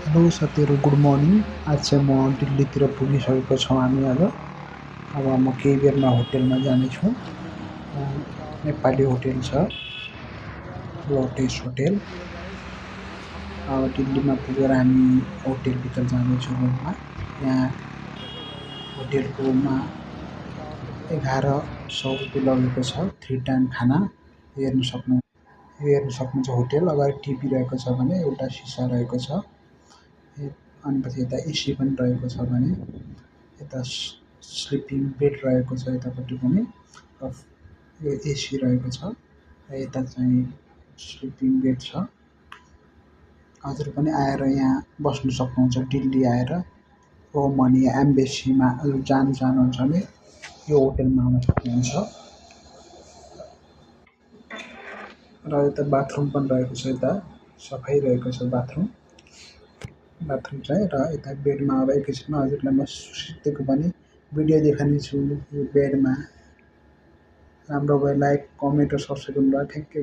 Hello साथीहरू good morning. आज चाहिँ म दिल्लीतिर पुगिसकेको छौँ हामी आज। अब म केही बेरमा होटेलमा जानेछौँ। नेपाली होटेल छ, लोटस होटेल। अब दिल्लीमा पुगेर हामी होटेलभित्र जानेछौँ रुममा। यहाँ होटेलको रुममा 1100 रुपियाँ लगेको छ 3 टाइम खाना। हेर्न सक्नुहुन्छ होटेल। अगाडि टिभी रहेको छ भने एउटा सिसा रहेको छ। अनि पछि यता एसी पनि रहेको छ भने यता स्लिपिङ बेड रहेको छ यतापट्टि पनि। यो एसी रहेको छ र यता चाहिँ स्लिपिङ बेड छ। हजुर पनि आएर यहाँ बस्नु सक्नुहुन्छ दिल्ली आएर। रोम अनि एम्बेसीमा जानुहुन्छ भने यो होटेलमा आउन सक्नुहुन्छ। र यता बाथरुम पनि रहेको छ, यता सफाइ रहेको छ बाथरुम चाहिँ। र यता बेडमा अब एकैछिनमा हजुरलाई म सुतेको पनि भिडियो देखाउनेछु यो बेडमा। राम्रो भयो लाइक कमेन्ट र सब्सक्राइब गर्नु होला। Thank you.